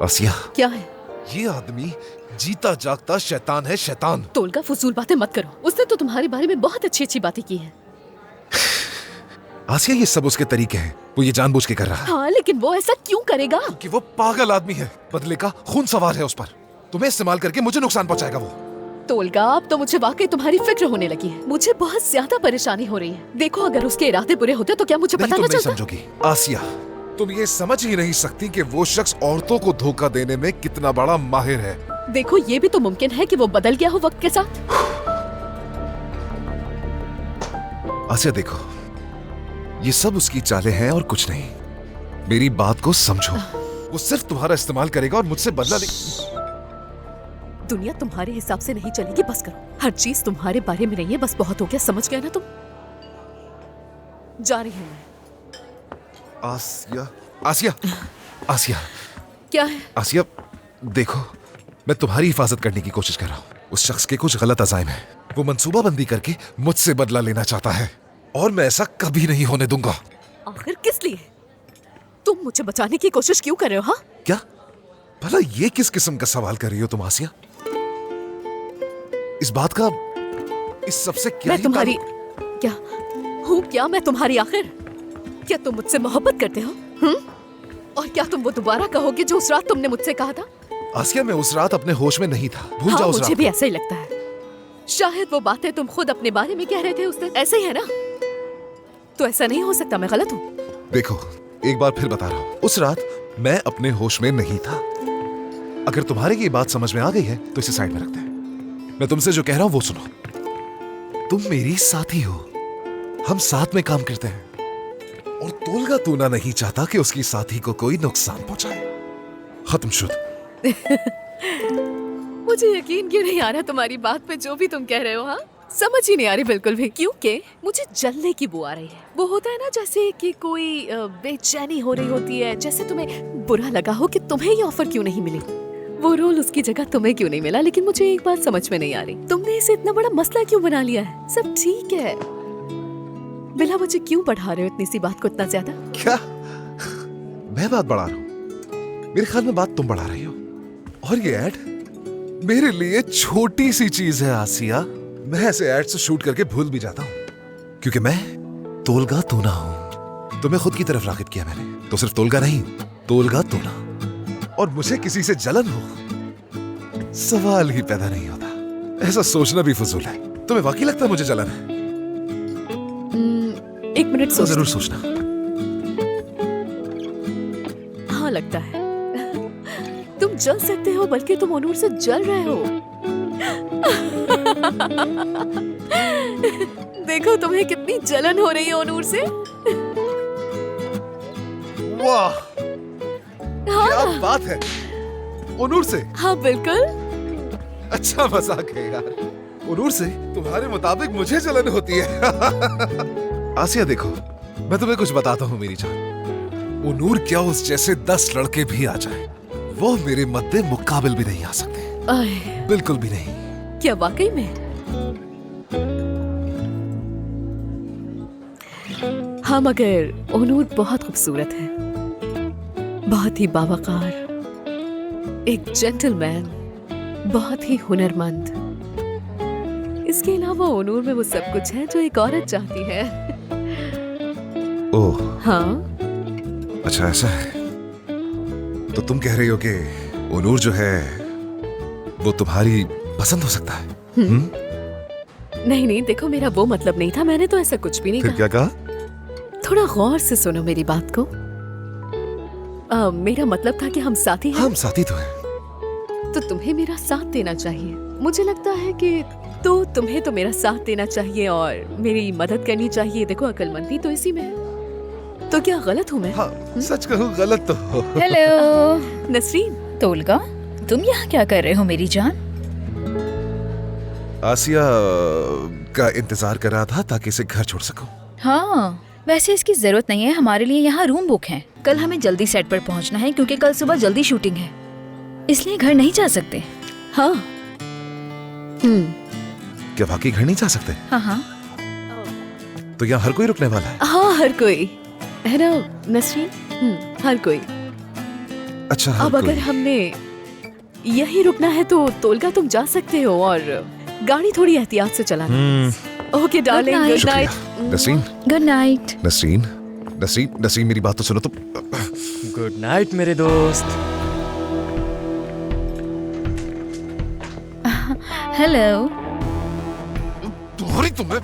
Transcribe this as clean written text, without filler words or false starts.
आसिया, क्या है? ये आदमी जीता जागता शैतान है, शैतान। तोलगा फजूल बातें मत करो। उसने तो तुम्हारे बारे में बहुत अच्छी अच्छी बातें की हैं। आसिया, ये सब उसके तरीके हैं। वो ये जानबूझ के कर रहा है। हाँ, लेकिन वो ऐसा क्यों करेगा? कि वो पागल आदमी है। बदले का खून सवार है उस पर। तुम्हें इस्तेमाल करके मुझे नुकसान पहुंचाएगा वो। तोलगा, अब तो मुझे वाकई तुम्हारी फिक्र होने लगी है। मुझे बहुत ज्यादा परेशानी हो रही है। देखो, अगर उसके इरादे बुरे होते तो क्या मुझे नहीं, पता तुम न नहीं चलता? समझोगी आसिया। तुम ये समझ ही नहीं सकती कि वो शख्स औरतों को धोखा देने में कितना बड़ा माहिर है। देखो, ये भी तो मुमकिन है कि वो बदल गया हो वक्त के साथ। आसिया देखो, ये सब उसकी चालें हैं और कुछ नहीं। मेरी बात को समझो। वो सिर्फ तुम्हारा इस्तेमाल करेगा और मुझसे बदला ले। दुनिया तुम्हारे हिसाब से नहीं चलेगी, बस करो। हर चीज तुम्हारे बारे में नहीं है, बस बहुत हो गया, समझ गया ना तुम? जा रही हूँ मैं। आसिया, आसिया, आसिया, क्या है? आसिया, देखो, मैं तुम्हारी हिफाजत करने की कोशिश कर रहा हूँ। उस शख्स के कुछ गलत अज़ाइम है। वो मंसूबाबंदी करके मुझसे बदला लेना चाहता है और मैं ऐसा कभी नहीं होने दूंगा। आखिर किस लिए? तुम मुझे बचाने की कोशिश क्यों कर रहे हो? हाँ, क्या भला ये किस किस्म का सवाल कर रही हो तुम आसिया? इस बात का इस सबसे क्या मैं तुम्हारी क्या हूँ? क्या मैं तुम्हारी आखिर? क्या तुम मुझसे मोहब्बत करते हो? और क्या तुम वो दोबारा कहोगे जो उस रात तुमने मुझसे कहा था? आसिया, मैं उस रात अपने होश में नहीं था। भूल हाँ, जाओ उस मुझे रात भी को। ऐसा ही लगता है। शायद वो बातें तुम खुद अपने बारे में कह रहे थे उस दिन। ऐसे ही है ना? तो ऐसा नहीं हो सकता मैं गलत हूँ? देखो, एक बार फिर बता रहा हूँ, उस रात मैं अपने होश में नहीं था। अगर तुम्हारे ये बात समझ में आ गई है तो इसे साइड में रखते हैं। मैं तुमसे जो कह रहा हूँ वो सुनो। तुम मेरी साथी हो, हम साथ में काम करते हैं और तोलगा तूना नहीं चाहता कि उसकी साथी को कोई नुकसान पहुंचाए। खत्म शुद्ध। मुझे यकीन क्यों नहीं आ रहा तुम्हारी बात पे, जो भी तुम कह रहे हो। हाँ, समझ ही नहीं आ रही बिल्कुल भी। क्योंकि मुझे जलने की बू आ रही है। वो होता है ना, जैसे कि कोई बेचैनी हो रही होती है, जैसे तुम्हें बुरा लगा हो कि तुम्हें ये ऑफर क्यों नहीं मिली, वो रोल उसकी जगह तुम्हें क्यों नहीं मिला। लेकिन मुझे एक बात समझ में नहीं आ रही, तुमने इसे इतना बड़ा मसला क्यों बना लिया है? सब ठीक है, बिला वजह क्यों बढ़ा रहे हो इतनी सी बात को इतना ज्यादा? क्या मैं बात बढ़ा रहा हूँ? मेरे ख्याल में बात तुम बढ़ा रही हो। और ये ऐड मेरे लिए छोटी सी चीज है आसिया। मैं ऐसे ऐड से शूट करके भूल भी जाता हूँ क्योंकि मैं तोलगा तूना हूँ। तुम्हें खुद की तरफ राग़िब किया मैंने, तो सिर्फ तोलगा नहीं, तोलगा तूना। और मुझे किसी से जलन हो, सवाल ही पैदा नहीं होता। ऐसा सोचना भी फजूल है। तुम्हें वाकई लगता है मुझे जलन है? एक मिनट तो जरूर सोचना। हाँ, लगता है तुम जल सकते हो, बल्कि तुम ओनूर से जल रहे हो। देखो, तुम्हें कितनी जलन हो रही है ओनूर से। वाह, हाँ, क्या बात है। ओनूर से? हाँ बिल्कुल। अच्छा मजाक है यार। ओनूर से तुम्हारे मुताबिक मुझे जलन होती है। आसिया देखो, मैं तुम्हें कुछ बताता हूँ मेरी जान। ओनूर क्या, उस जैसे 10 लड़के भी आ जाए, वो मेरे मद्दे मुकाबिल भी नहीं आ सकते। बिल्कुल भी नहीं। क्या वाकई में? हाँ, मगर ओनूर बहुत खूबसूरत है, बहुत ही बावकार, एक जेंटलमैन, बहुत ही हुनरमंद। इसके अलावा ओनूर में वो सब कुछ है जो एक औरत चाहती है। ओह हाँ, अच्छा ऐसा है। तो तुम कह रही हो कि ओनूर जो है वो तुम्हारी पसंद हो सकता है? नहीं नहीं, देखो, मेरा वो मतलब नहीं था। मैंने तो ऐसा कुछ भी नहीं फिर कहा। क्या कहा? थोड़ा गौर से सुनो मेरी बात को। मेरा मतलब था कि हम साथी हैं। हम साथी तो हैं। तो तुम्हें मेरा साथ देना चाहिए। मुझे लगता है कि तुम्हें तो मेरा साथ देना चाहिए और मेरी मदद करनी चाहिए। देखो, अक्लमंदी तो इसी में है। तो क्या गलत हूँ मैं? हाँ, सच कहूँ गलत तो हो। हेलो नसरीन। तोलगा, तुम यहाँ क्या कर रहे हो मेरी जान? आसिया का इंतजार कर रहा था ताकि इसे घर छोड़ सकूं। हाँ, वैसे इसकी जरूरत नहीं है। हमारे लिए यहाँ रूम बुक है। कल हमें जल्दी सेट पर पहुँचना है क्योंकि कल सुबह जल्दी शूटिंग है, इसलिए घर नहीं जा सकते। हाँ। क्या वाकई घर नहीं जा सकते? हाँ हाँ। तो यहाँ हर कोई रुकने वाला है? हाँ, हर कोई है ना नसरीन। हर कोई। अच्छा हाँ, अब अगर कोई- हमने यही रुकना है तो तोलगा तुम जा सकते हो और गाड़ी थोड़ी एहतियात से चलाना। Okay darling, night. गुड शुक्रिया night. Nasreen. Good night. Nasreen Nasreen Nasreen मेरी बात तो सुनो तुम। गुड नाइट मेरे दोस्त। हेलो। तुम्हारी तुम्हें